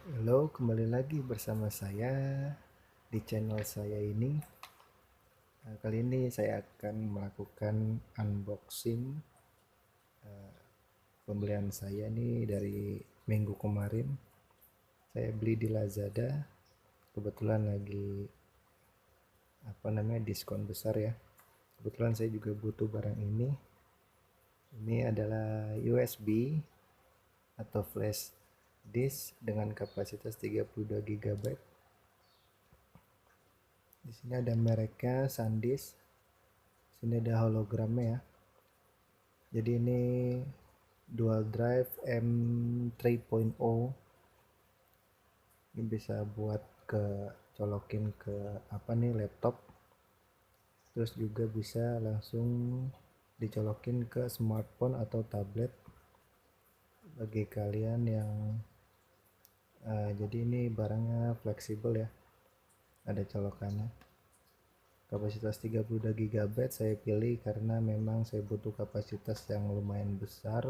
Halo, kembali lagi bersama saya di channel saya ini. Kali ini saya akan melakukan unboxing pembelian saya nih dari minggu kemarin. Saya beli di Lazada. Kebetulan lagi diskon besar ya. Kebetulan saya juga butuh barang ini. Ini adalah USB atau flash disk dengan kapasitas 32 GB. Di sini ada mereknya SanDisk. Sini ada hologramnya ya. Jadi ini dual drive M3.0. Ini bisa buat colokin ke laptop. Terus juga bisa langsung dicolokin ke smartphone atau tablet bagi kalian yang jadi ini barangnya fleksibel ya, ada colokannya. Kapasitas 32 GB saya pilih karena memang saya butuh kapasitas yang lumayan besar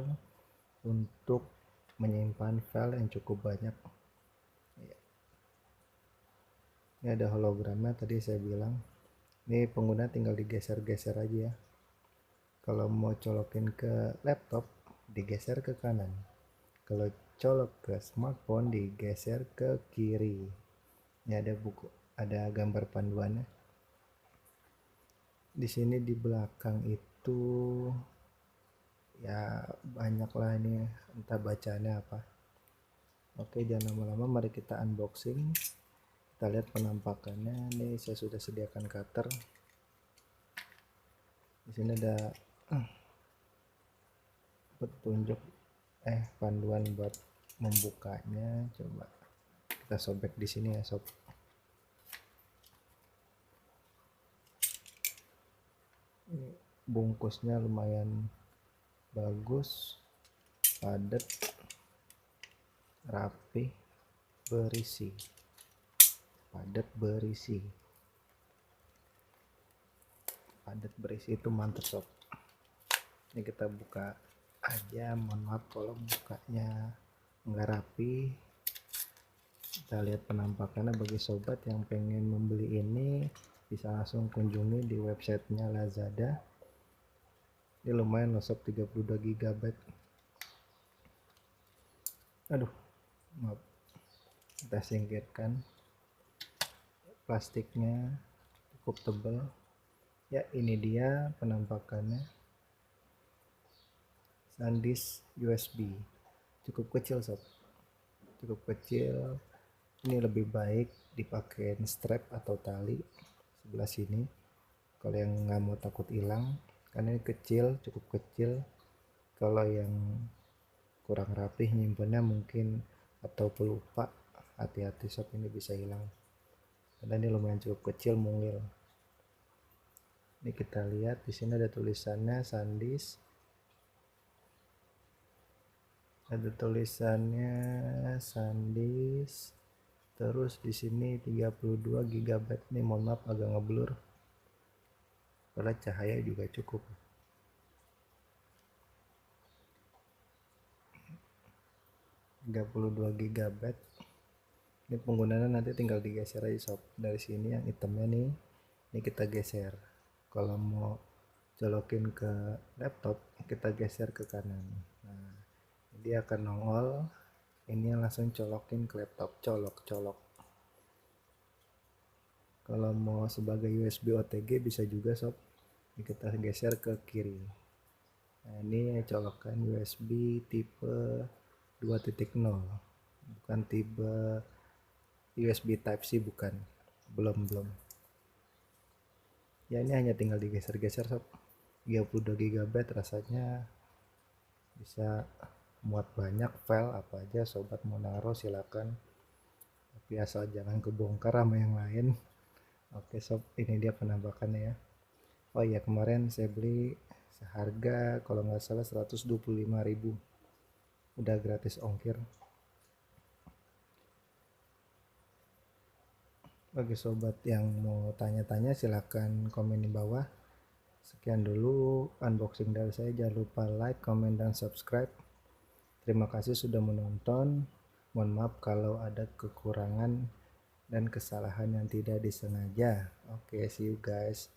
untuk menyimpan file yang cukup banyak. Ini ada hologramnya, tadi saya bilang. Ini pengguna tinggal digeser-geser aja ya. Kalau mau colokin ke laptop, digeser ke kanan. Kalau colok ke smartphone, digeser ke kiri. Ini ada buku, ada gambar panduannya. Di sini di belakang itu ya banyak lah, ini entah bacanya apa. Oke, jangan lama-lama, mari kita unboxing. Kita lihat penampakannya. Ini saya sudah sediakan cutter. Di sini ada petunjuk panduan buat membukanya. Coba kita sobek di sini ya sob. Ini bungkusnya lumayan bagus, padat, rapi, berisi. Padat berisi itu mantap sob. Ini kita buka aja, mohon maaf kalau bukanya nggak rapi. Kita lihat penampakannya. Bagi sobat yang pengen membeli ini bisa langsung kunjungi di websitenya Lazada. Ini lumayan loh sob, 32 GB. Aduh, maaf, kita singkirkan. Plastiknya cukup tebal ya. Ini dia penampakannya. SanDisk USB cukup kecil sob, cukup kecil. Ini lebih baik dipakai strap atau tali sebelah sini kalau yang nggak mau takut hilang, karena ini kecil, cukup kecil. Kalau yang kurang rapih nyimpennya mungkin atau pelupa, hati-hati sob, ini bisa hilang karena ini lumayan cukup kecil, mungil. Ini kita lihat di sini ada tulisannya SanDisk, ada tulisannya SanDisk. Terus di sini 32 GB. Nih mohon maaf agak ngeblur, padahal cahaya juga cukup. (32 GB). Ini penggunaannya nanti tinggal digeser aja sob. Dari sini yang hitamnya nih, ini kita geser. Kalau mau colokin ke laptop, kita geser ke kanan. Nah, dia akan nongol. Ini langsung colokin ke laptop, colok. Kalau mau sebagai USB OTG bisa juga sob. Ini kita geser ke kiri. Nah, ini colokan USB tipe 2.0, bukan tipe USB Type C, bukan, belum. Ya ini hanya tinggal digeser-geser sob. 32 GB rasanya bisa muat banyak file. Apa aja sobat mau naruh silakan, tapi asal jangan kebongkar sama yang lain. Oke sob, ini dia penampakannya ya. Oh iya, kemarin saya beli seharga kalau nggak salah 125.000, udah gratis ongkir. Bagi sobat yang mau tanya-tanya silakan komen di bawah. Sekian dulu unboxing dari saya. Jangan lupa like, comment, dan subscribe. Terima kasih sudah menonton. Mohon maaf kalau ada kekurangan dan kesalahan yang tidak disengaja. Oke, see you guys.